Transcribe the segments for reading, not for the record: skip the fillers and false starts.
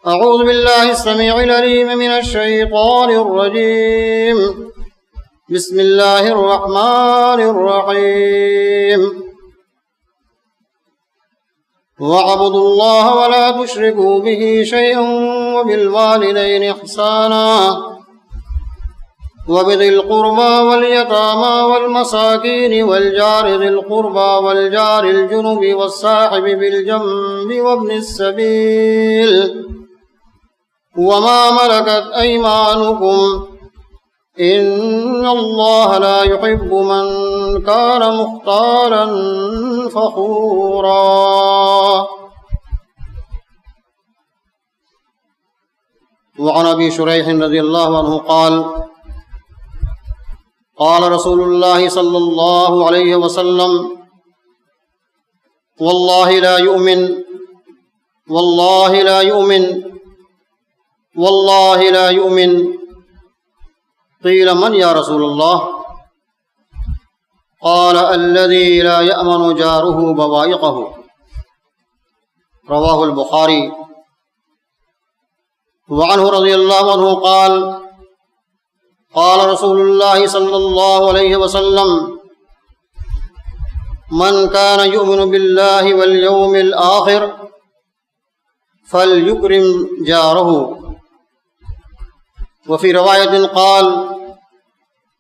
أعوذ بالله السميع العليم من الشيطان الرجيم. بسم الله الرحمن الرحيم. واعبدوا الله ولا تشركوا به شيئا وبالوالدين إحسانا وبذي القربى واليتامى والمساكين والجار ذي القربى والجار الجنب والصاحب بالجنب وابن السبيل وما ملكت أيمانكم إن الله لا يحب من كان مختالا فخورا. وعن أبي شريح رضي الله عنه قال قال رسول الله صلى الله عليه وسلم والله لا يؤمن والله لا يؤمن والله لا يؤمن. قيل من يا رسول الله؟ قال الذي لا يأمن جاره بوائقه. رواه البخاري. وعنه رضي الله عنه قال قال رسول الله صلى الله عليه وسلم من كان يؤمن بالله واليوم الآخر فليكرم جاره. وفي رواية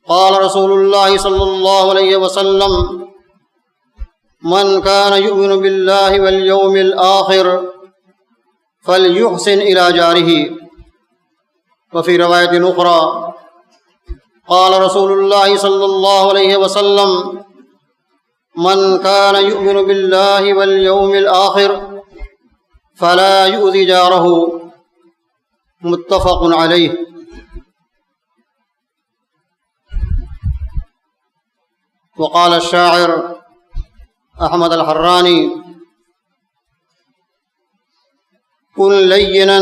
قال رسول الله صلى الله عليه وسلم من كان يؤمن بالله واليوم الآخر فليحسن إلى جاره. وفي رواية أخرى قال رسول الله صلى الله عليه وسلم من كان يؤمن بالله واليوم الآخر فلا يؤذي جاره. متفق عليه. وقال الشاعر أحمد الحراني كن لينا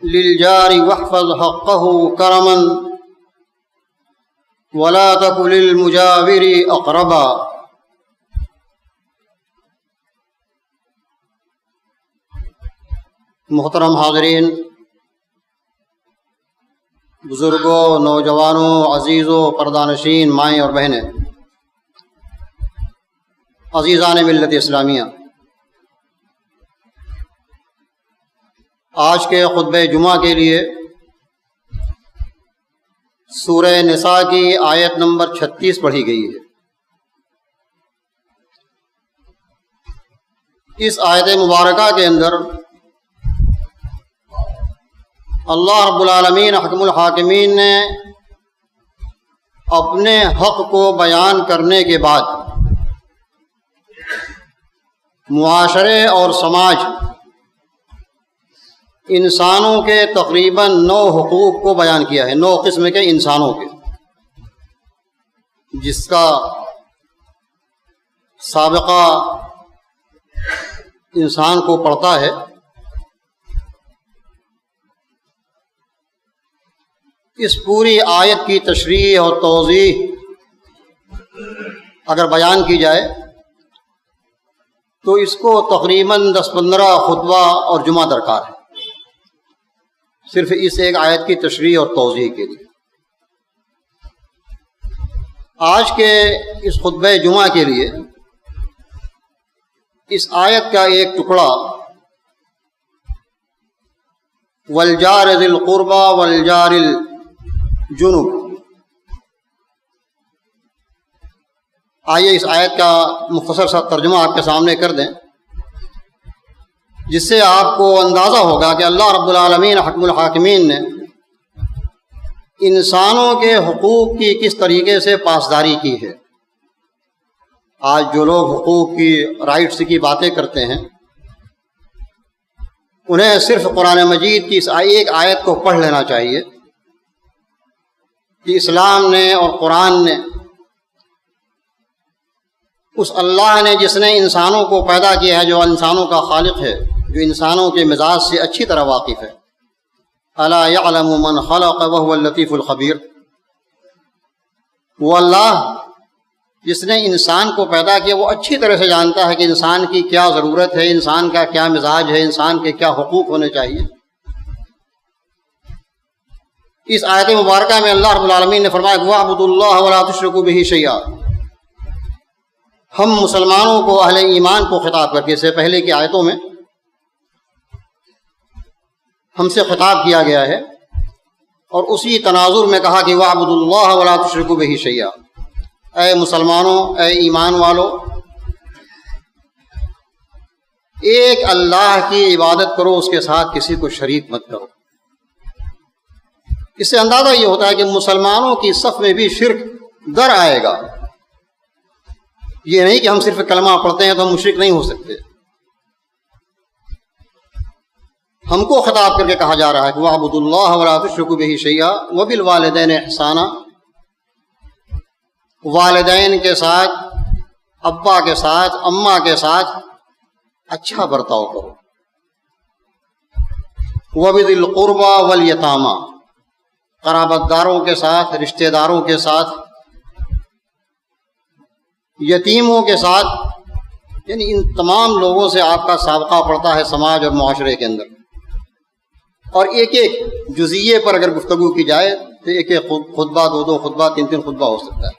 للجار واحفظ حقه كرما ولا تك للمجاور أقربا. محترم حاضرین، بزرگوں، نوجوانوں، عزیزوں، پردانشین، مائیں اور بہنیں، عزیزان ملت اسلامیہ، آج کے خطبہ جمعہ کے لیے سورہ نساء کی آیت نمبر 36 پڑھی گئی ہے۔ اس آیت مبارکہ کے اندر اللہ رب العالمین حکم الحاکمین نے اپنے حق کو بیان کرنے کے بعد معاشرے اور سماج، انسانوں کے تقریباً 9 حقوق کو بیان کیا ہے، 9 قسم کے انسانوں کے، جس کا سابقہ انسان کو پڑتا ہے۔ اس پوری آیت کی تشریح اور توضیح اگر بیان کی جائے تو اس کو تقریباً 10-15 خطبہ اور جمعہ درکار ہے، صرف اس ایک آیت کی تشریح اور توضیح کے لیے۔ آج کے اس خطبہ جمعہ کے لیے اس آیت کا ایک ٹکڑا والجار ذی القربى والجار الجنب، آئیے اس آیت کا مختصر سا ترجمہ آپ کے سامنے کر دیں، جس سے آپ کو اندازہ ہوگا کہ اللہ رب العالمین حکم الحاکمین نے انسانوں کے حقوق کی کس طریقے سے پاسداری کی ہے۔ آج جو لوگ حقوق کی، رائٹس کی باتیں کرتے ہیں، انہیں صرف قرآن مجید کی اس ایک آیت کو پڑھ لینا چاہیے کہ اسلام نے اور قرآن نے، اس اللہ نے جس نے انسانوں کو پیدا کیا ہے، جو انسانوں کا خالق ہے، جو انسانوں کے مزاج سے اچھی طرح واقف ہے، الا یعلم من خلق وهو اللطیف الخبیر، وہ اللہ جس نے انسان کو پیدا کیا وہ اچھی طرح سے جانتا ہے کہ انسان کی کیا ضرورت ہے، انسان کا کیا مزاج ہے، انسان کے کیا حقوق ہونے چاہیے۔ اس آیت مبارکہ میں اللہ رب العالمین نے فرمایا وَاعْبُدُوا اللَّهَ وَلَا تُشْرِكُوا بِهِ شَيْئًا. ہم مسلمانوں کو، اہل ایمان کو خطاب کر کے، اس سے پہلے کی آیتوں میں ہم سے خطاب کیا گیا ہے، اور اسی تناظر میں کہا کہ وَاعْبُدُوا اللَّهَ وَلَا تُشْرِكُوا بِهِ شَيْئًا. اے مسلمانوں، اے ایمان والو، ایک اللہ کی عبادت کرو، اس کے ساتھ کسی کو شریک مت کرو. اس سے اندازہ یہ ہوتا ہے کہ مسلمانوں کی صف میں بھی شرک در آئے گا. یہ نہیں کہ ہم صرف کلمہ پڑھتے ہیں تو ہم مشرک نہیں ہو سکتے. ہم کو خطاب کر کے کہا جا رہا ہے کہ وَاعْبُدُوا اللَّهَ وَلَا تُشْرِكُوا بِهِ شَيْئًا وَبِالْوَالِدَيْنِ إِحْسَانًا. والدین کے ساتھ، ابا کے ساتھ، اماں کے ساتھ اچھا برتاؤ کرو. وَبِذِي الْقُرْبَى وَالْيَتَامَى، قرابت داروں کے ساتھ، رشتہ داروں کے ساتھ، یتیموں کے ساتھ، یعنی ان تمام لوگوں سے آپ کا سابقہ پڑتا ہے سماج اور معاشرے کے اندر. اور ایک ایک جزیے پر اگر گفتگو کی جائے تو ایک ایک خطبہ، دو خطبہ، تین خطبہ ہو سکتا ہے.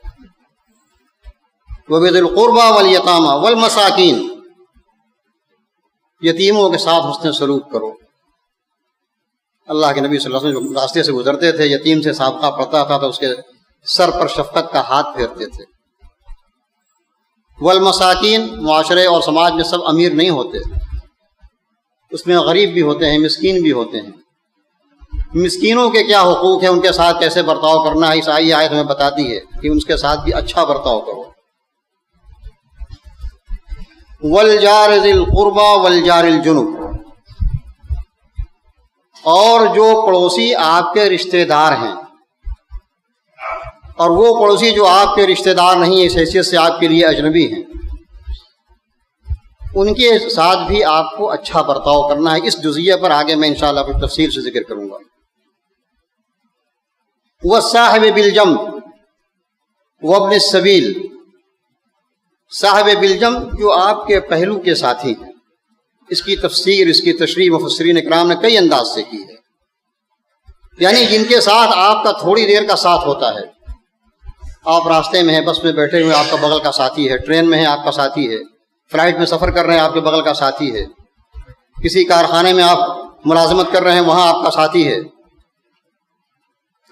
وَبِذِي الْقُرْبَى وَالْيَتَامَى وَالْمَسَاكِينِ، یتیموں کے ساتھ حسن سلوک کرو. اللہ کے نبی صلی اللہ علیہ وسلم جو راستے سے گزرتے تھے، یتیم سے سابقہ پڑتا تھا تو اس کے سر پر شفقت کا ہاتھ پھیرتے تھے. والمساکین، معاشرے اور سماج میں سب امیر نہیں ہوتے، اس میں غریب بھی ہوتے ہیں، مسکین بھی ہوتے ہیں. مسکینوں کے کیا حقوق ہیں، ان کے ساتھ کیسے برتاؤ کرنا ہے، اس آیت ہمیں بتاتی ہے کہ ان کے ساتھ بھی اچھا برتاؤ کرو. والجار ذی القربى والجار الجنب، اور جو پڑوسی آپ کے رشتہ دار ہیں اور وہ پڑوسی جو آپ کے رشتہ دار نہیں، اس حیثیت سے آپ کے لیے اجنبی ہیں، ان کے ساتھ بھی آپ کو اچھا برتاؤ کرنا ہے. اس جزیے پر آگے میں انشاءاللہ پھر تفصیل سے ذکر کروں گا. والصاحب بالجنب وابن السبیل، صاحب بالجنب جو آپ کے پہلو کے ساتھی ہیں. اس کی تفسیر، اس کی تشریح مفسرین اکرام نے کئی انداز سے کی ہے. یعنی جن کے ساتھ آپ کا تھوڑی دیر کا ساتھ ہوتا ہے. آپ راستے میں ہیں، بس میں بیٹھے ہوئے، آپ کا بغل کا ساتھی ہے. ٹرین میں ہیں، آپ کا ساتھی ہے. فلائٹ میں سفر کر رہے ہیں، آپ کے بغل کا ساتھی ہے. کسی کارخانے میں آپ ملازمت کر رہے ہیں، وہاں آپ کا ساتھی ہے.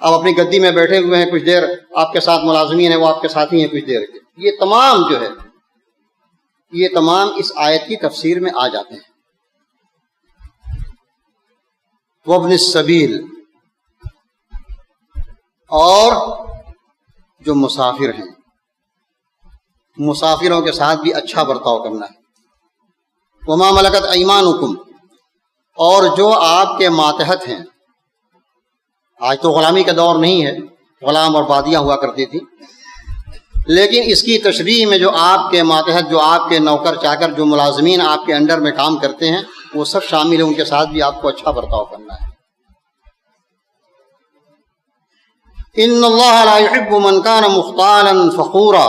آپ اپنی گدی میں بیٹھے ہوئے ہیں، کچھ دیر آپ کے ساتھ ملازمین ہیں، وہ آپ کے ساتھی ہیں کچھ دیر کے. یہ تمام جو ہے، یہ تمام اس آیت کی تفسیر میں آ جاتے ہیں. وابن السبیل، اور جو مسافر ہیں، مسافروں کے ساتھ بھی اچھا برتاؤ کرنا ہے. وما ملکت ایمانکم، اور جو آپ کے ماتحت ہیں. آج تو غلامی کا دور نہیں ہے، غلام اور بادیاں ہوا کرتی تھی، لیکن اس کی تشریح میں جو آپ کے ماتحت، جو آپ کے نوکر چاکر، جو ملازمین آپ کے انڈر میں کام کرتے ہیں، وہ سب شامل ہیں. ان کے ساتھ بھی آپ کو اچھا برتاؤ کرنا ہے. ان اللہ لا يحب من كان مختالا فخورا،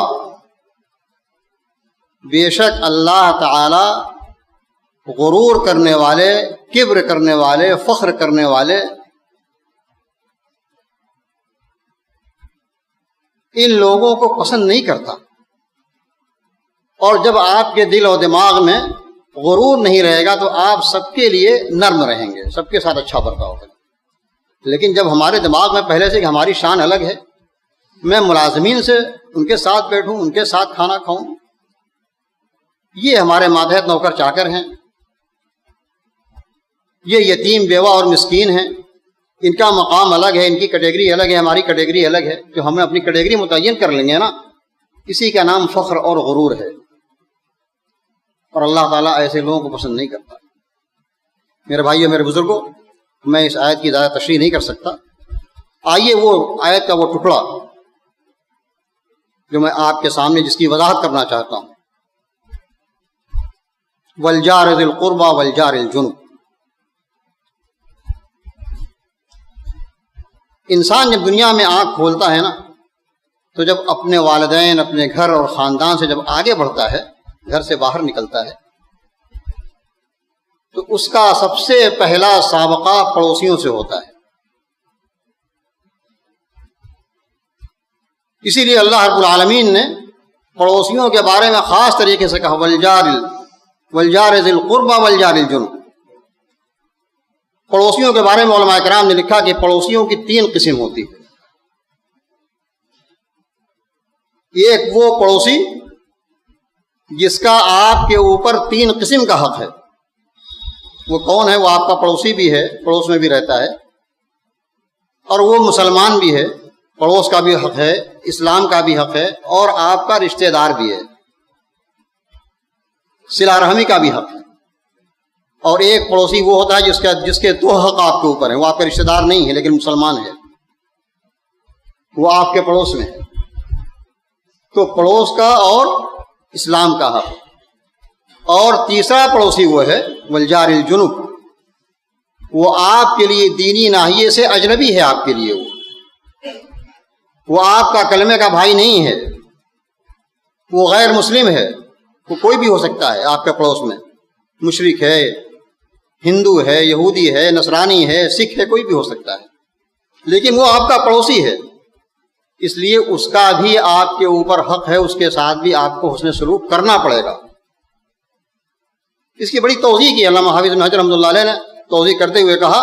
بے شک اللہ تعالی غرور کرنے والے، کبر کرنے والے، فخر کرنے والے، ان لوگوں کو پسند نہیں کرتا. اور جب آپ کے دل اور دماغ میں غرور نہیں رہے گا تو آپ سب کے لیے نرم رہیں گے، سب کے ساتھ اچھا برتاؤ کریں. لیکن جب ہمارے دماغ میں پہلے سے کہ ہماری شان الگ ہے، میں ملازمین سے ان کے ساتھ بیٹھوں، ان کے ساتھ کھانا کھاؤں، یہ ہمارے ماتحت نوکر چاکر ہیں، یہ یتیم بیوہ اور مسکین ہیں، ان کا مقام الگ ہے، ان کی کیٹیگری الگ ہے، ہماری کیٹیگری الگ ہے. جو ہم اپنی کیٹیگری متعین کر لیں گے نا، اسی کا نام فخر اور غرور ہے. اور اللہ تعالیٰ ایسے لوگوں کو پسند نہیں کرتا. میرے بھائیو، میرے بزرگوں، میں اس آیت کی زیادہ تشریح نہیں کر سکتا. آئیے وہ آیت کا وہ ٹکڑا جو میں آپ کے سامنے جس کی وضاحت کرنا چاہتا ہوں. والجار ذی القربى والجار الجنب. انسان جب دنیا میں آنکھ کھولتا ہے نا، تو جب اپنے والدین، اپنے گھر اور خاندان سے جب آگے بڑھتا ہے، گھر سے باہر نکلتا ہے، تو اس کا سب سے پہلا سابقہ پڑوسیوں سے ہوتا ہے. اسی لیے اللہ رب العالمین نے پڑوسیوں کے بارے میں خاص طریقے سے کہا والجار ذی القربى والجار الجنب. پڑوسیوں کے بارے میں علماء کرام نے لکھا کہ پڑوسیوں کی 3 قسم ہوتی ہے. ایک وہ پڑوسی جس کا آپ کے اوپر 3 قسم کا حق ہے. وہ کون ہے؟ وہ آپ کا پڑوسی بھی ہے، پڑوس میں بھی رہتا ہے، اور وہ مسلمان بھی ہے، پڑوس کا بھی حق ہے، اسلام کا بھی حق ہے، اور آپ کا رشتہ دار بھی ہے، صلہ رحمی کا بھی حق ہے. اور ایک پڑوسی وہ ہوتا ہے جس کے 2 حق آپ کے اوپر ہیں. وہ آپ کا رشتہ دار نہیں ہے لیکن مسلمان ہے، وہ آپ کے پڑوس میں ہے. تو پڑوس کا اور اسلام کا حق. اور تیسرا پڑوسی وہ ہے والجار الجنب. وہ آپ کے لیے دینی ناحیے سے اجنبی ہے. آپ کے لیے وہ آپ کا کلمے کا بھائی نہیں ہے، وہ غیر مسلم ہے. وہ کوئی بھی ہو سکتا ہے آپ کے پڑوس میں، مشرک ہے، ہندو ہے، یہودی ہے، نصرانی ہے، سکھ ہے، کوئی بھی ہو سکتا ہے، لیکن وہ آپ کا پڑوسی ہے. اس لیے اس کا بھی آپ کے اوپر حق ہے، اس کے ساتھ بھی آپ کو حسن سلوک کرنا پڑے گا. اس کی بڑی توضیح کی علامہ حافظ بن حجر رحمۃ اللہ علیہ نے. توضیح کرتے ہوئے کہا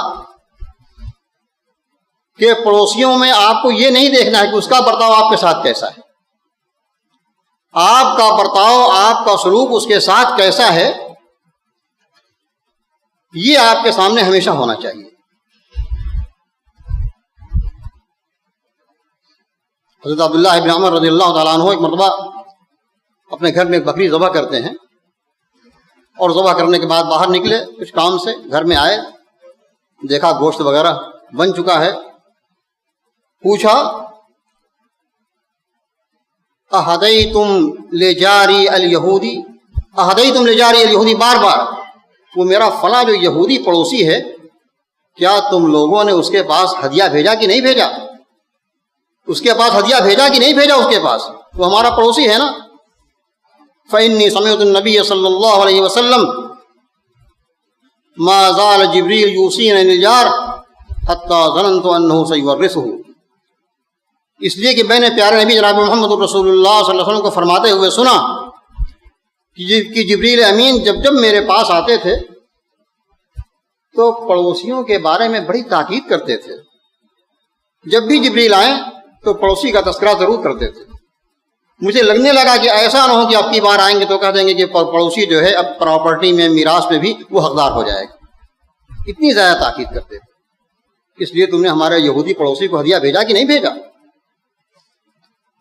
کہ پڑوسیوں میں آپ کو یہ نہیں دیکھنا ہے کہ اس کا برتاؤ آپ کے ساتھ کیسا ہے. آپ کا برتاؤ، آپ کا سلوک اس کے ساتھ کیسا ہے، یہ آپ کے سامنے ہمیشہ ہونا چاہیے. حضرت عبداللہ بن عمر رضی اللہ تعالیٰ عنہ ایک مرتبہ اپنے گھر میں ایک بکری ذبح کرتے ہیں، اور ذبح کرنے کے بعد باہر نکلے کچھ کام سے، گھر میں آئے، دیکھا گوشت وغیرہ بن چکا ہے. پوچھا اہدیتم لجاری الیہودی، اہدیتم لجاری الیہودی، بار بار وہ میرا فلاں جو یہودی پڑوسی ہے، کیا تم لوگوں نے اس کے پاس ہدیہ بھیجا کہ نہیں بھیجا؟ اس کے پاس ہدیہ بھیجا کہ نہیں بھیجا؟ اس کے پاس وہ ہمارا پڑوسی ہے نا. فإني سمعت النبي صلی اللہ علیہ وسلم ما زال جبریل یوصینی عن الجار حتی ظننت انه سیورثه. اس لیے کہ میں نے پیارے نبی جناب محمد رسول اللہ صلی اللہ علیہ وسلم کو فرماتے ہوئے سنا کہ جبریل امین جب میرے پاس آتے تھے تو پڑوسیوں کے بارے میں بڑی تاکید کرتے تھے. جب بھی جبریل آئیں تو پڑوسی کا تذکرہ ضرور کرتے تھے. مجھے لگنے لگا کہ ایسا نہ ہو کہ اب کی بار آئیں گے تو کہہ دیں گے کہ پڑوسی جو ہے اب پراپرٹی میں، میراث میں بھی وہ حقدار ہو جائے گا. اتنی زیادہ تاکید کرتے تھے. اس لیے تم نے ہمارے یہودی پڑوسی کو ہدیہ بھیجا کہ نہیں بھیجا؟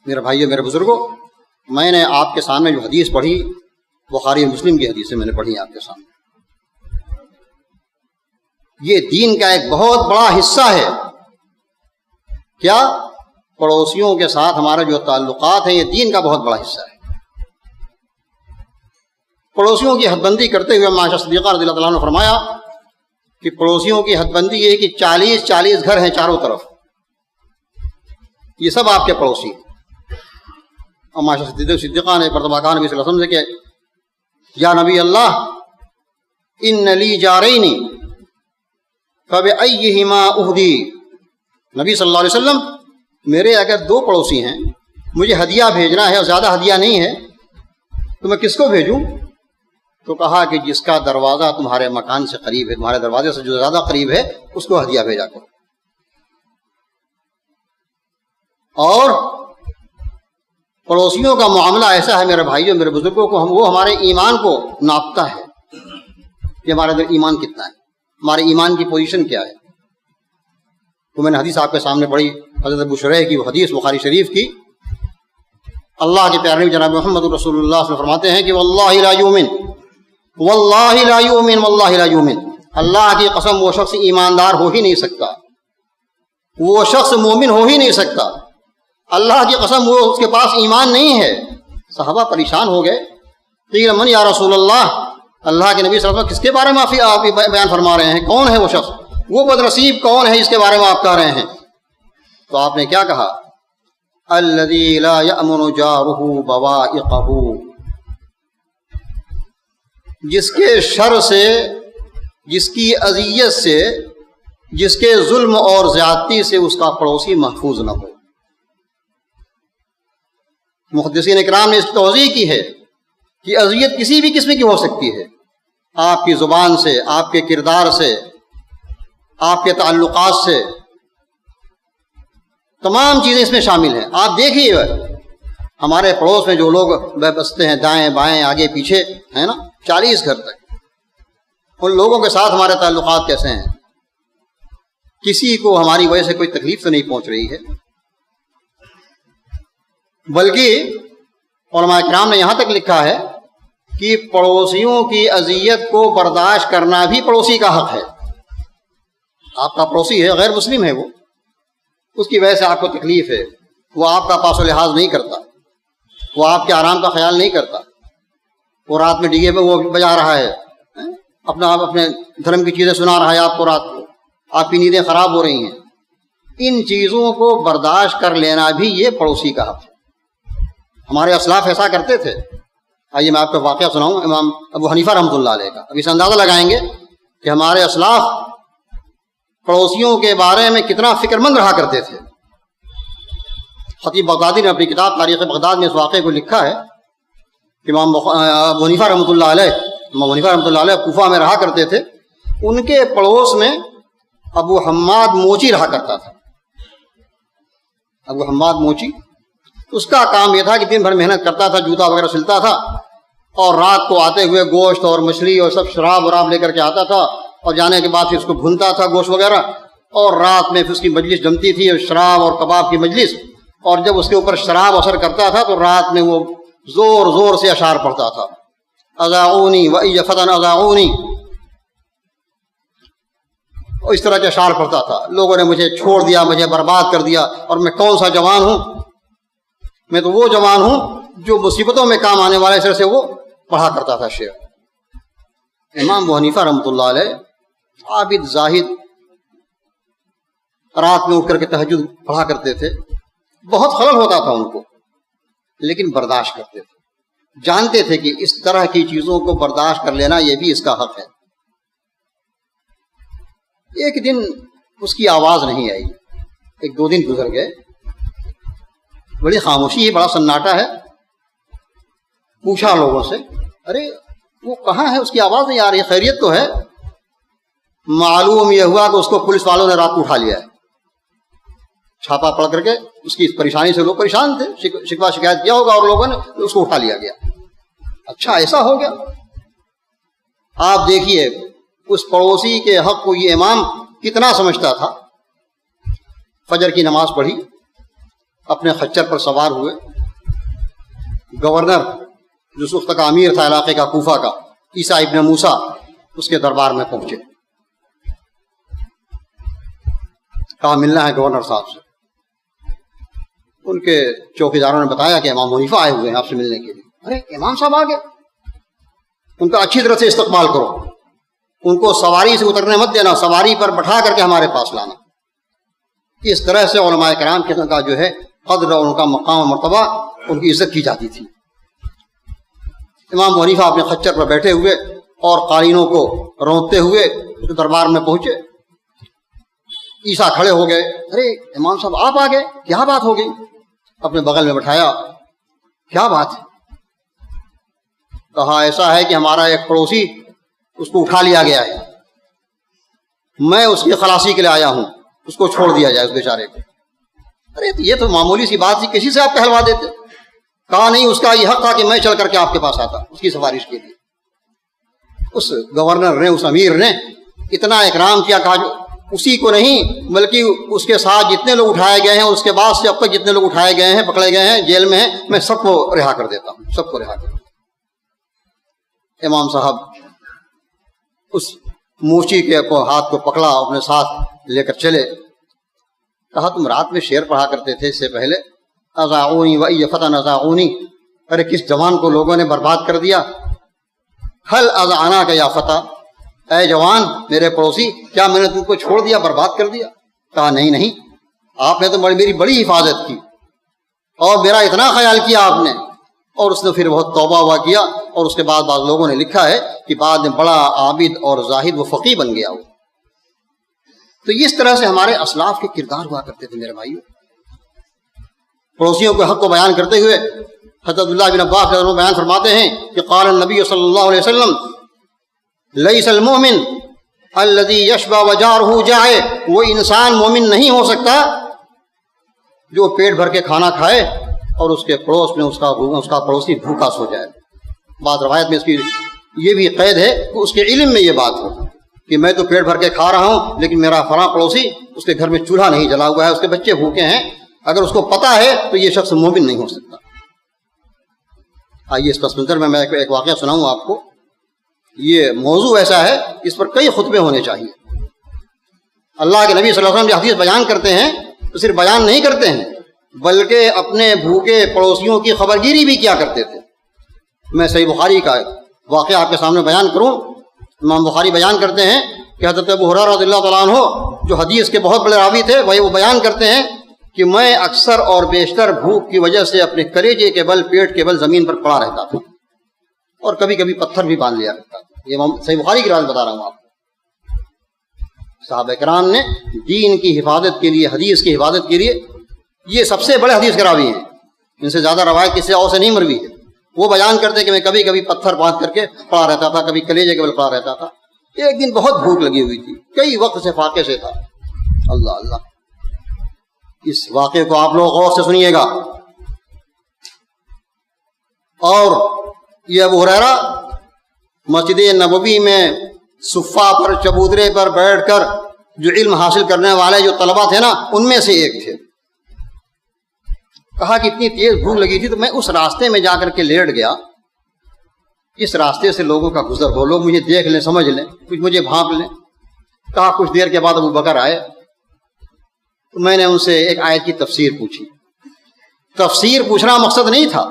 میرے بھائیو، میرے بزرگوں، میں نے آپ کے سامنے جو حدیث پڑھی، بخاری مسلم کی حدیث میں نے پڑھی آپ کے سامنے. یہ دین کا ایک بہت بڑا حصہ ہے. کیا؟ پڑوسیوں کے ساتھ ہمارے جو تعلقات ہیں، یہ دین کا بہت بڑا حصہ ہے. پڑوسیوں کی حد بندی کرتے ہوئے معاشہ صدیقہ رضی اللہ عنہ نے فرمایا کہ پڑوسیوں کی حد بندی یہ کہ 40 گھر ہیں چاروں طرف، یہ سب آپ کے پڑوسی ہیں. اور معاشہ صدیقہ نے مرتبہ کہا نبی صلی اللہ علیہ وسلم سے کہ یا نبی اللہ ان لی جارین فبأیہما اہدی. نبی صلی اللہ علیہ وسلم، میرے اگر 2 پڑوسی ہیں، مجھے ہدیہ بھیجنا ہے اور زیادہ ہدیہ نہیں ہے، تو میں کس کو بھیجوں؟ تو کہا کہ جس کا دروازہ تمہارے مکان سے قریب ہے، تمہارے دروازے سے جو زیادہ قریب ہے، اس کو ہدیہ بھیجا کرو. اور پڑوسیوں کا معاملہ ایسا ہے میرے بھائیوں، میرے بزرگوں کو، وہ ہمارے ایمان کو ناپتا ہے کہ ہمارے اندر ایمان کتنا ہے، ہمارے ایمان کی پوزیشن کیا ہے. تو میں نے حدیث آپ کے سامنے پڑھی، حضرت ابو شریح کی وہ حدیث بخاری شریف کی. اللہ کے پیارے جناب محمد رسول اللہ سے فرماتے ہیں کہ واللہ لا یؤمن، واللہ لا یؤمن، واللہ لا یؤمن. اللہ کی قسم وہ شخص ایماندار ہو ہی نہیں سکتا، وہ شخص مومن ہو ہی نہیں سکتا. اللہ کی قسم وہ اس کے پاس ایمان نہیں ہے. صحابہ پریشان ہو گئے. قیل من یا رسول اللہ، اللہ کے نبی صلی اللہ علیہ وسلم کس کے بارے میں آپ بیان فرما رہے ہیں؟ کون ہے وہ شخص، وہ بدنصیب کون ہے جس کے بارے میں آپ کہہ رہے ہیں؟ تو آپ نے کیا کہا؟ الذی لا یأمن جارہ بوائقہ، جس کے شر سے، جس کی اذیت سے، جس کے ظلم اور زیادتی سے اس کا پڑوسی محفوظ نہ ہو. محدثین اکرام نے اس کی توضیح کی ہے کہ اذیت کسی بھی قسم کی ہو سکتی ہے، آپ کی زبان سے، آپ کے کردار سے، آپ کے تعلقات سے، تمام چیزیں اس میں شامل ہیں۔ آپ دیکھیے ہمارے پڑوس میں جو لوگ بستے ہیں دائیں بائیں آگے پیچھے ہیں نا، 40 گھر تک، ان لوگوں کے ساتھ ہمارے تعلقات کیسے ہیں؟ کسی کو ہماری وجہ سے کوئی تکلیف تو نہیں پہنچ رہی ہے، بلکہ علماء کرام نے یہاں تک لکھا ہے کہ پڑوسیوں کی اذیت کو برداشت کرنا بھی پڑوسی کا حق ہے۔ آپ کا پڑوسی ہے، غیر مسلم ہے، وہ اس کی وجہ سے آپ کو تکلیف ہے، وہ آپ کا پاس و لحاظ نہیں کرتا، وہ آپ کے آرام کا خیال نہیں کرتا، وہ رات میں ڈیگے پہ وہ بجا رہا ہے، اپنے دھرم کی چیزیں سنا رہا ہے آپ کو، رات کو آپ کی نیندیں خراب ہو رہی ہیں، ان چیزوں کو برداشت کر لینا بھی یہ پڑوسی کا حق ہے۔ ہمارے اسلاف ایسا کرتے تھے۔ آئیے میں آپ کو واقعہ سناؤں امام ابو حنیفہ رحمۃ اللہ علیہ کا۔ اب اس اندازہ لگائیں گے کہ ہمارے اسلاف پڑوسیوں کے بارے میں کتنا فکر مند رہا کرتے تھے۔ خطیب بغدادی نے اپنی کتاب تاریخ بغداد میں اس واقعے کو لکھا ہے کہ امام ابو حنیفہ رحمۃ اللہ علیہ کوفہ میں رہا کرتے تھے، ان کے پڑوس میں ابو حماد موچی رہا کرتا تھا۔ ابو حماد موچی، اس کا کام یہ تھا کہ دن بھر محنت کرتا تھا، جوتا وغیرہ سلتا تھا، اور رات کو آتے ہوئے گوشت اور مچھلی اور سب شراب وراب لے کر کے آتا تھا، اور جانے کے بعد پھر اس کو بھونتا تھا گوشت وغیرہ، اور رات میں پھر اس کی مجلس جمتی تھی، شراب اور کباب کی مجلس، اور جب اس کے اوپر شراب اثر کرتا تھا تو رات میں وہ زور زور سے اشعار پڑھتا تھا، اذاعونی وَإِنْ فَتَنْ اذاعونی، اور اس طرح کے اشعار پڑھتا تھا۔ لوگوں نے مجھے چھوڑ دیا، مجھے برباد کر دیا، اور میں کون سا جوان ہوں، میں تو وہ جوان ہوں جو مصیبتوں میں کام آنے والے سر سے وہ پڑھا کرتا تھا شعر۔ امام ابو حنیفہ رحمۃ اللہ علیہ عابد زاہد، رات میں اٹھ کر کے تہجد پڑھا کرتے تھے، بہت خلل ہوتا تھا ان کو، لیکن برداشت کرتے تھے، جانتے تھے کہ اس طرح کی چیزوں کو برداشت کر لینا یہ بھی اس کا حق ہے۔ ایک دن اس کی آواز نہیں آئی، ایک دو دن گزر گئے، بڑی خاموشی ہے، بڑا سناٹا ہے۔ پوچھا لوگوں سے، ارے وہ کہاں ہے، اس کی آواز نہیں آ رہی، خیریت تو ہے؟ معلوم یہ ہوا کہ اس کو پولیس والوں نے رات کو اٹھا لیا ہے، چھاپا پڑ کر کے اس کی پریشانی سے لوگ پریشان تھے، شکوہ شکایت کیا ہوگا اور لوگوں نے اس کو اٹھا لیا گیا۔ اچھا ایسا ہو گیا؟ آپ دیکھیے اس پڑوسی کے حق کو یہ امام کتنا سمجھتا تھا۔ فجر کی نماز پڑھی، اپنے خچر پر سوار ہوئے، گورنر جو اس وقت کا امیر تھا علاقے کا کوفہ کا، عیسیٰ ابن موسیٰ، اس کے دربار میں پہنچے، کہا ملنا ہے گورنر صاحب سے۔ ان کے چوکیداروں نے بتایا کہ امام حنیفہ آئے ہوئے ہیں آپ سے ملنے کے لیے۔ ارے امام صاحب آ گئے، ان کا اچھی طرح سے استقبال کرو، ان کو سواری سے اترنے مت دینا، سواری پر بٹھا کر کے ہمارے پاس لانا۔ اس طرح سے علماء کرام کا جو ہے قدر اور ان کا مقام و مرتبہ، ان کی عزت کی جاتی تھی۔ امام حنیفہ اپنے خچر پر بیٹھے ہوئے اور قالینوں کو رونتے ہوئے اس کے دربار میں پہنچے۔ عیسیٰ کھڑے ہو گئے، ارے امام صاحب آپ آ گئے، کیا بات ہو گئی؟ اپنے بغل میں بٹھایا، کیا بات ہے؟ کہا ایسا ہے کہ ہمارا ایک پڑوسی، اس کو اٹھا لیا گیا ہے، میں اس کی خلاصی کے لیے آیا ہوں، اس کو چھوڑ دیا جائے اس بیچارے کو۔ ارے یہ تو معمولی سی بات تھی، کسی سے آپ کہلوا دیتے؟ کہا نہیں، اس کا یہ حق تھا کہ میں چل کر کے آپ کے پاس آتا اس کی سفارش کے لیے۔ اس گورنر نے، اس امیر نے اتنا اکرام کیا، کہا جو اسی کو نہیں بلکہ اس کے ساتھ جتنے لوگ اٹھائے گئے ہیں، اس کے بعد سے اب تک جتنے لوگ اٹھائے گئے ہیں، پکڑے گئے ہیں، جیل میں ہیں، میں سب کو رہا کر دیتا ہوں، سب کو رہا کر دیتا ہوں۔ امام صاحب اس موچی کے ہاتھ کو پکڑا، اپنے ساتھ لے کر چلے۔ کہا تم رات میں شعر پڑھا کرتے تھے اس سے پہلے، اذاعونی وَإِنْ فَتَنْ اذاعونی، ارے کس جوان کو لوگوں نے برباد کر دیا۔ هل اذعناک یا فتى، اے جوان میرے پڑوسی، کیا میں نے تم کو چھوڑ دیا، برباد کر دیا؟ کہا نہیں، آپ نے تو میری بڑی حفاظت کی اور میرا اتنا خیال کیا آپ نے۔ اور اس نے پھر بہت توبہ ہوا کیا، اور اس کے بعد بعض لوگوں نے لکھا ہے کہ بعد میں بڑا عابد اور زاہد و فقیہ بن گیا وہ۔ تو اس طرح سے ہمارے اسلاف کے کردار ہوا کرتے تھے میرے بھائیوں۔ پڑوسیوں کے حق کو بیان کرتے ہوئے حضرت عبداللہ بن عباس رضی اللہ عنہ بیان فرماتے ہیں کہ قال النبی صلی اللہ علیہ وسلم لیس المؤمن الذی یشبع وجارہ جائع، وہ انسان مومن نہیں ہو سکتا جو پیٹ بھر کے کھانا کھائے اور اس کے پڑوس میں اس کا پڑوسی بھوکا سو جائے۔ بعض روایت میں اس کی یہ بھی قید ہے کہ اس کے علم میں یہ بات ہو کہ میں تو پیٹ بھر کے کھا رہا ہوں لیکن میرا فلاں پڑوسی اس کے گھر میں چولہا نہیں جلا ہوا ہے، اس کے بچے بھوکے ہیں، اگر اس کو پتہ ہے تو یہ شخص مومن نہیں ہو سکتا۔ آئیے اس پس منظر میں ایک واقعہ سناؤں آپ کو۔ یہ موضوع ایسا ہے اس پر کئی خطبے ہونے چاہیے۔ اللہ کے نبی صلی اللہ علیہ وسلم جو حدیث بیان کرتے ہیں تو صرف بیان نہیں کرتے ہیں بلکہ اپنے بھوکے پڑوسیوں کی خبرگیری بھی کیا کرتے تھے۔ میں صحیح بخاری کا واقعہ آپ کے سامنے بیان کروں۔ امام بخاری بیان کرتے ہیں کہ حضرت ابو ہریرہ رضی اللہ تعالیٰ عنہ جو حدیث کے بہت بڑے راوی تھے وہ بیان کرتے ہیں کہ میں اکثر اور بیشتر بھوک کی وجہ سے اپنے کلیجے کے بل، پیٹ کے بل زمین پر پڑا رہتا تھا اور کبھی کبھی پتھر بھی باندھ لیا کرتا تھا۔ یہ صحیح بخاری کی روایت بتا رہا ہوں آپ کو۔ صحابہ کرام نے دین کی حفاظت کے لیے، حدیث کی حفاظت کے لیے، یہ سب سے بڑے حدیث کے راوی ہیں، ان سے زیادہ روایت کسی اور سے نہیں مروی ہے۔ وہ بیان کرتے کہ میں کبھی کبھی پتھر باندھ کر کے پڑا رہتا تھا، کبھی کلیجے کے بل پڑا رہتا تھا۔ ایک دن بہت بھوک لگی ہوئی تھی، کئی وقت سے فاقے سے تھا۔ اللہ اللہ، اس واقعے کو آپ لوگ غور سے سنیے گا۔ اور یہ ابو ہریرہ مسجد نبوی میں صفہ پر، چبوترے پر بیٹھ کر جو علم حاصل کرنے والے جو طلبہ تھے نا، ان میں سے ایک تھے۔ کہا کہ اتنی تیز بھوک لگی تھی تو میں اس راستے میں جا کر کے لیٹ گیا، اس راستے سے لوگوں کا گزر ہو، لوگ مجھے دیکھ لیں، سمجھ لیں، کچھ مجھے بھانپ لیں۔ کہا کچھ دیر کے بعد ابو بکر آئے تو میں نے ان سے ایک آیت کی تفسیر پوچھی۔ تفسیر پوچھنا مقصد نہیں تھا،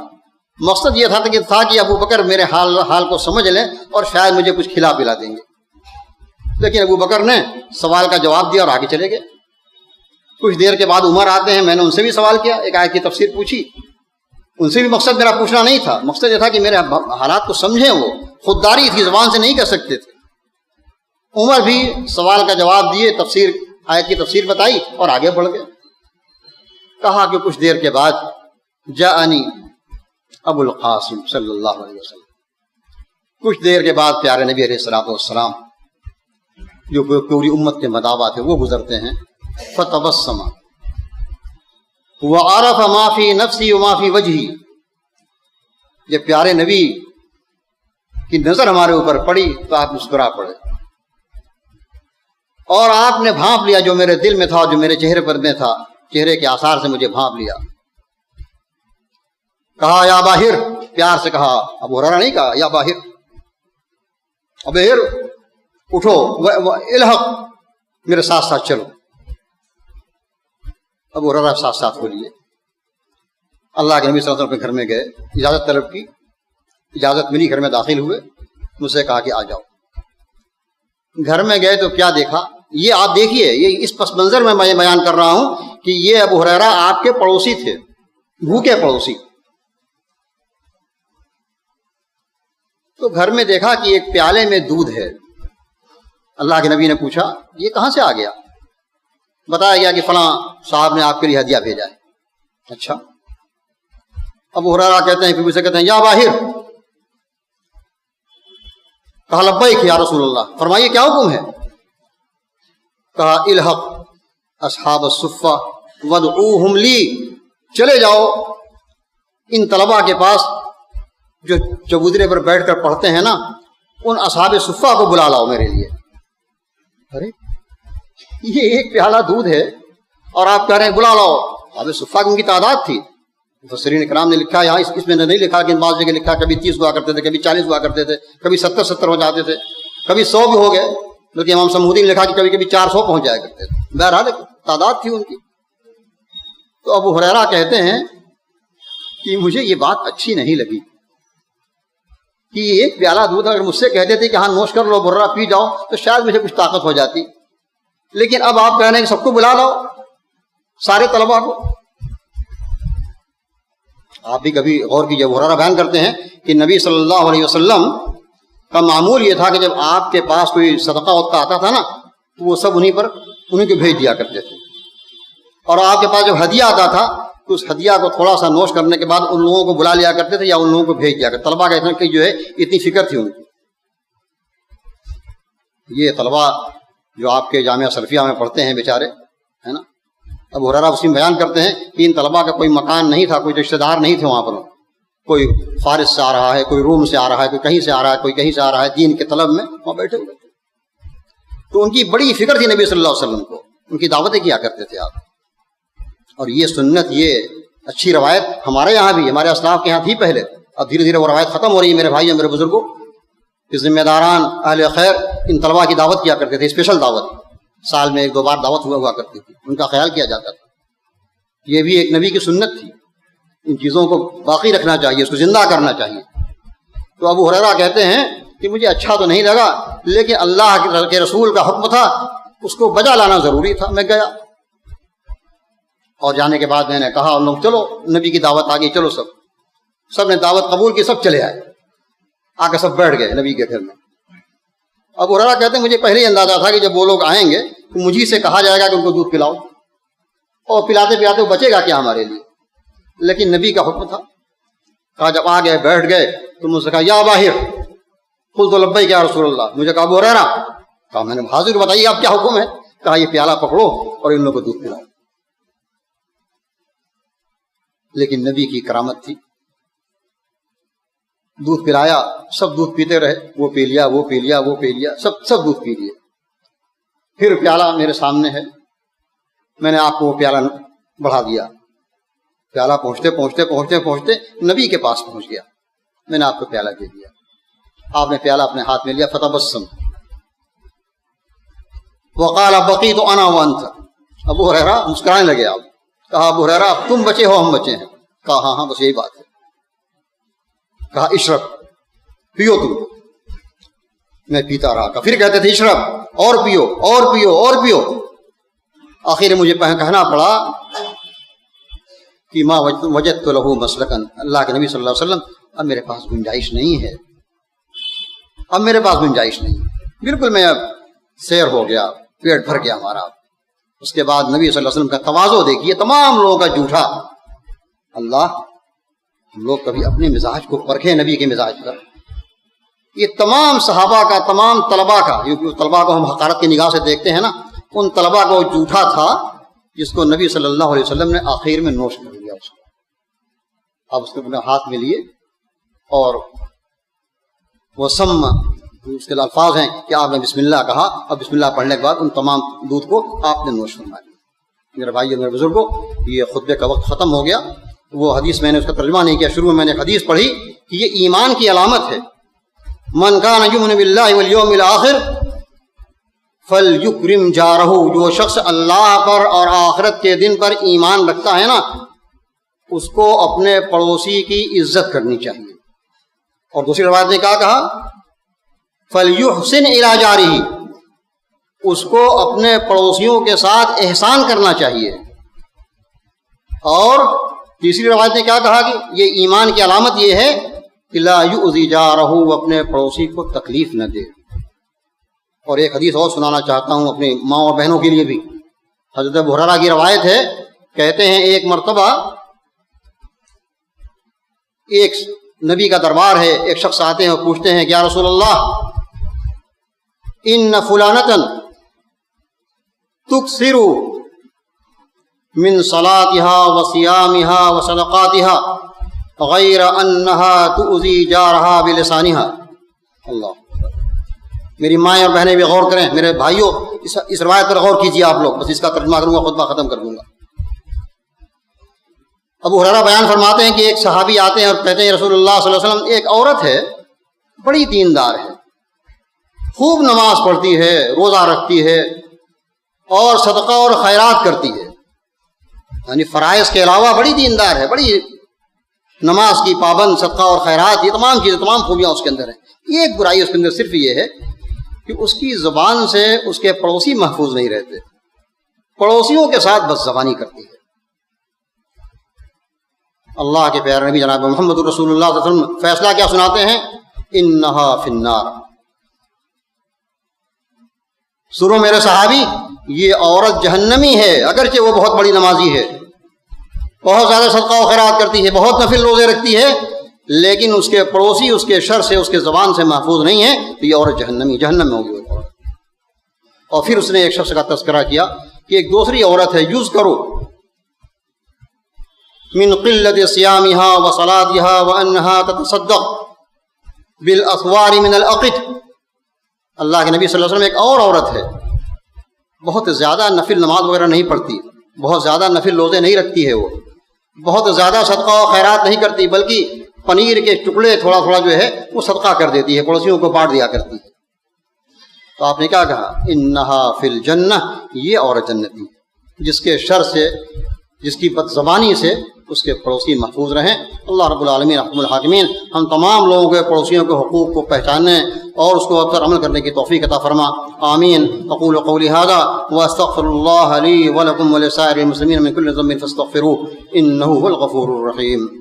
مقصد یہ تھا کہ ابو بکر میرے حال کو سمجھ لیں اور شاید مجھے کچھ کھلا پلا دیں گے۔ لیکن ابو بکر نے سوال کا جواب دیا اور آگے چلے گئے۔ کچھ دیر کے بعد عمر آتے ہیں، میں نے ان سے بھی سوال کیا، ایک آیت کی تفسیر پوچھی۔ ان سے بھی مقصد میرا پوچھنا نہیں تھا، مقصد یہ تھا کہ میرے حالات کو سمجھیں، وہ خودداری تھی، زبان سے نہیں کہہ سکتے تھے۔ عمر بھی سوال کا جواب دیے، تفسیر، آیت کی تفسیر بتائی اور آگے بڑھ گئے۔ کہا کہ کچھ دیر کے بعد جاءنی ابو القاسم صلی اللہ علیہ وسلم، کچھ دیر کے بعد پیارے نبی علیہ الصلوۃ والسلام جو پوری امت کے مداوا تھے وہ گزرتے ہیں۔ فتبسم وعرف ما فی نفسی وما فی وجہی، جب پیارے نبی کی نظر ہمارے اوپر پڑی تو آپ مسکرا پڑے اور آپ نے بھانپ لیا جو میرے دل میں تھا، جو میرے چہرے پر میں تھا، چہرے کے آثار سے مجھے بھانپ لیا۔ کہا یا باہر، پیار سے کہا، ابو ہریرہ نہیں کہا یا باہر، ابہر اٹھو، الحق میرے ساتھ ساتھ چلو۔ ابو ہریرہ ساتھ ساتھ ہو لیے۔ اللہ کے نبی صلی اللہ علیہ وسلم کے گھر میں گئے، اجازت طلب کی، اجازت ملی، گھر میں داخل ہوئے، مجھ سے کہا کہ آ جاؤ۔ گھر میں گئے تو کیا دیکھا، یہ آپ دیکھیے، یہ اس پس منظر میں بیان کر رہا ہوں کہ یہ ابو ہریرہ آپ کے پڑوسی تھے، بھوکے پڑوسی۔ تو گھر میں دیکھا کہ ایک پیالے میں دودھ ہے۔ اللہ کے نبی نے پوچھا یہ کہاں سے آ گیا؟ بتایا گیا کہ فلاں صاحب نے آپ کے لیے ہدیہ بھیجا ہے۔ اچھا۔ ابو ہریرہ کہتے ہیں، پھر مجھ سے کہتے ہیں یا باہر، کہا لبیک یا رسول اللہ، فرمائیے کیا حکم ہے؟ کہا الحق اصحاب الصفہ وادعوہم لی، چلے جاؤ ان طلباء کے پاس جو چبوترے پر بیٹھ کر پڑھتے ہیں نا، ان اصحاب صفہ کو بلا لاؤ میرے لیے۔ ارے یہ ایک پیالہ دودھ ہے اور آپ کہہ رہے ہیں بلا لاؤ؟ اصحاب صفہ کی ان کی تعداد تھی، مفسرین کرام نے لکھا، یہاں اس میں نہیں لکھا کہ بعض جگہ لکھا کبھی 30 ہوا کرتے تھے، کبھی 40 ہوا کرتے تھے، کبھی 70 ہو جاتے تھے، کبھی 100 بھی ہو گئے، بلکہ امام سمودی نے لکھا کہ کبھی کبھی 400 پہنچ جایا کرتے تھے۔ بہرحال تعداد تھی ان کی۔ تو ابو ہریرہ کہتے ہیں کہ مجھے یہ بات اچھی نہیں لگی کہ یہ ایک پیالہ دودھ اگر مجھ سے کہتے تھے کہ ہاں نوش کر لو برا پی جاؤ تو شاید مجھے کچھ طاقت ہو جاتی، لیکن اب آپ کہہ رہے ہیں کہ سب کو بلا لاؤ، سارے طلباء کو۔ آپ بھی کبھی غور کیجیے، ابو ہریرہ بیان کرتے ہیں کہ نبی صلی اللہ علیہ وسلم کا معمول یہ تھا کہ جب آپ کے پاس کوئی صدقہ وقت آتا تھا نا تو وہ سب انہیں کو بھیج دیا کرتے تھے، اور آپ کے پاس جب ہدیہ آتا تھا تو اس ہدیہ کو تھوڑا سا نوش کرنے کے بعد ان لوگوں کو بلا لیا کرتے تھے یا ان لوگوں کو بھیج دیا کرتے. طلبا کا اتنا کہ جو ہے اتنی فکر تھی ان کی. یہ طلبا جو آپ کے جامعہ سلفیہ میں پڑھتے ہیں بیچارے, ہے نا, ابو ہریرہ مسلم بیان کرتے ہیں کہ ان طلبا کا کوئی مکان نہیں تھا, کوئی رشتہ دار نہیں تھے وہاں پر. کوئی فارس سے آ رہا ہے, کوئی روم سے آ رہا ہے, کوئی کہیں سے آ رہا ہے, کوئی کہیں سے آ رہا ہے, دین کے طلب میں وہاں بیٹھے ہوئے تھے. تو ان کی بڑی فکر تھی نبی صلی اللہ علیہ وسلم کو, ان کی دعوتیں کیا کرتے تھے آپ. اور یہ سنت, یہ اچھی روایت ہمارے یہاں بھی, ہمارے اسلاف کے یہاں تھی پہلے. اب دھیرے دھیرے وہ روایت ختم ہو رہی ہے میرے بھائیوں, میرے بزرگوں. کہ ذمہ داران اہل خیر ان طلبا کی دعوت کیا کرتے تھے, اسپیشل دعوت, سال میں 1-2 بار دعوت ہوا کرتی تھی, ان کا خیال کیا جاتا تھا. یہ بھی ایک نبی کی سنت تھی. ان چیزوں کو باقی رکھنا چاہیے, اس کو زندہ کرنا چاہیے. تو ابو ہریرہ کہتے ہیں کہ مجھے اچھا تو نہیں لگا, لیکن اللہ کے رسول کا حکم تھا, اس کو بجا لانا ضروری تھا. میں گیا, اور جانے کے بعد میں نے کہا ان لوگ چلو نبی کی دعوت آ گئی, چلو سب نے دعوت قبول کی, سب چلے آئے, آ کے سب بیٹھ گئے نبی کے گھر میں. ابو ہریرہ کہتے ہیں مجھے پہلے ہی اندازہ تھا کہ جب وہ لوگ آئیں گے تو مجھے سے کہا جائے گا کہ ان کو دودھ پلاؤ, اور پلاتے پلاتے وہ بچے گا کیا ہمارے لیے. لیکن نبی کا حکم تھا. کہا جب آ گئے بیٹھ گئے تو مجھ سے کہا یا باہر, قلت لبیک یا رسول اللہ. مجھے کہا ابو ہریرہ, کہا میں نے حاضر, بتائیے آپ کیا حکم ہے. کہا یہ پیالہ پکڑو اور ان لوگوں کو دودھ پلاؤ. لیکن نبی کی کرامت تھی, دودھ پلایا, سب دودھ پیتے رہے, وہ پی لیا, وہ پی لیا, وہ پی لیا, سب دودھ پی لیے. پھر پیالہ میرے سامنے ہے, میں نے آپ کو وہ پیالہ بڑھا دیا. پیالہ پہنچتے پہنچتے پہنچتے پہنچتے نبی کے پاس پہنچ گیا. میں نے آپ کو پیالہ دے دیا. آپ نے پیالہ اپنے ہاتھ میں لیا, فتبسم وقال بقیت انا وانت. ابو ہریرہ مسکرانے لگے. آپ کہا ابو ہریرہ تم بچے ہو, ہم بچے ہیں. کہا ہاں بس یہی بات ہے. کہا اشرب, پیو تم. میں پیتا رہا. پھر کہتے تھے اشرب, اور پیو, اور پیو, اور پیو. آخر مجھے کہنا پڑا کہ ما وجدت له مسلکا, اللہ کے نبی صلی اللہ علیہ وسلم اب میرے پاس گنجائش نہیں ہے, اب میرے پاس گنجائش نہیں. بالکل میں اب سیر ہو گیا, پیٹ بھر گیا ہمارا. اس کے بعد نبی صلی اللہ علیہ وسلم کا تواضع دیکھیے, تمام لوگوں کا جھوٹا. اللہ, ہم لوگ کبھی اپنے مزاج کو پرکھیں نبی کے مزاج پر. یہ تمام صحابہ کا, تمام طلبا کا, طلبا کو ہم حقارت کی نگاہ سے دیکھتے ہیں نا, ان طلبا کو جھوٹا تھا جس کو نبی صلی اللہ علیہ وسلم نے آخر میں نوش کر لیا. اس کو اب اس کو اپنے ہاتھ میں لیے, اور وہ سم, اس کے الفاظ ہیں کہ آپ نے بسم اللہ کہا, اور بسم اللہ پڑھنے کے بعد ان تمام دودھ کو آپ نے نوش فرما لیا. میرے بھائی میرے بزرگوں, یہ خطبے کا وقت ختم ہو گیا. وہ حدیث میں نے اس کا ترجمہ نہیں کیا, شروع میں نے ایک حدیث پڑھی کہ یہ ایمان کی علامت ہے. من کان یؤمن باللہ والیوم الآخر فلیکرم جارہ, جو شخص اللہ پر اور آخرت کے دن پر ایمان رکھتا ہے نا, اس کو اپنے پڑوسی کی عزت کرنی چاہیے. اور دوسری روایت نے کیا کہا, فلیحسن الی جارہ, اس کو اپنے پڑوسیوں کے ساتھ احسان کرنا چاہیے. اور تیسری روایت نے کیا کہا کہ یہ ایمان کی علامت یہ ہے کہ لا یؤذی جارہ, اپنے پڑوسی کو تکلیف نہ دے. اور ایک حدیث اور سنانا چاہتا ہوں اپنی ماں اور بہنوں کے لیے بھی. حضرت ابو ہریرہ کی روایت ہے, کہتے ہیں ایک مرتبہ ایک نبی کا دربار ہے, ایک شخص آتے ہیں اور پوچھتے ہیں کہ یا رسول اللہ, ان فلانتا تکثر من صلاتها وصيامها وصدقاتها غیر انها تؤذی جارها بلسانها. اللہ, میری مائیں اور بہنیں بھی غور کریں. میرے بھائیوں, اس روایت پر غور کیجیے آپ لوگ. بس اس کا ترجمہ کروں گا, خطبہ ختم کر دوں گا. ابو ہریرہ بیان فرماتے ہیں کہ ایک صحابی آتے ہیں اور کہتے ہیں رسول اللہ صلی اللہ علیہ وسلم, ایک عورت ہے, بڑی دیندار ہے, خوب نماز پڑھتی ہے, روزہ رکھتی ہے, اور صدقہ اور خیرات کرتی ہے. یعنی فرائض کے علاوہ بڑی دیندار ہے, بڑی نماز کی پابند, صدقہ اور خیرات, یہ تمام چیزیں, تمام خوبیاں اس کے اندر ہیں. ایک برائی اس کے اندر صرف یہ ہے کہ اس کی زبان سے اس کے پڑوسی محفوظ نہیں رہتے, پڑوسیوں کے ساتھ بد زبانی کرتی ہے. اللہ کے پیارے نبی جناب محمد رسول اللہ صلی اللہ علیہ وسلم فیصلہ کیا سناتے ہیں, انہا فی النار. سنو میرے صحابی, یہ عورت جہنمی ہے, اگرچہ وہ بہت بڑی نمازی ہے. بہت زیادہ صدقہ و خیرات کرتی ہے، بہت نفل روزے رکھتی ہے، لیکن اس کے پڑوسی اس کے شر سے، اس کے زبان سے محفوظ نہیں ہے، تو یہ عورت جہنم میں ہوگی وہ عورت۔ اور پھر اس نے ایک شخص کا تذکرہ کیا کہ ایک دوسری عورت ہے، یوز کرو من قلت صیامها وصلاتها وانها تتصدق بالاصوار من العقد۔ اللہ کے نبی صلی اللہ علیہ وسلم ایک اور عورت ہے، بہت زیادہ نفل نماز وغیرہ نہیں پڑھتی، بہت زیادہ نفل روزے نہیں رکھتی ہے، وہ بہت زیادہ صدقہ و خیرات نہیں کرتی، بلکہ پنیر کے ٹکڑے تھوڑا تھوڑا جو ہے وہ صدقہ کر دیتی ہے، پڑوسیوں کو بانٹ دیا کرتی ہے۔ تو آپ نے کیا کہا؟ انہا فی الجنہ، یہ عورت جنتی، جس کے شر سے، جس کی بد زبانی سے اس کے پڑوسی محفوظ رہیں۔ اللہ رب العالمین حکم الحاکمین ہم تمام لوگوں کے پڑوسیوں کے حقوق کو پہچاننے اور اس کو اکثر عمل کرنے کی توفیق عطا فرما، آمین۔ اقول قولی ھذا واستغفر اللہ لی ولکم ولسائر المسلمین من کل ذنب فاستغفروہ انہ هو الغفور الرحیم۔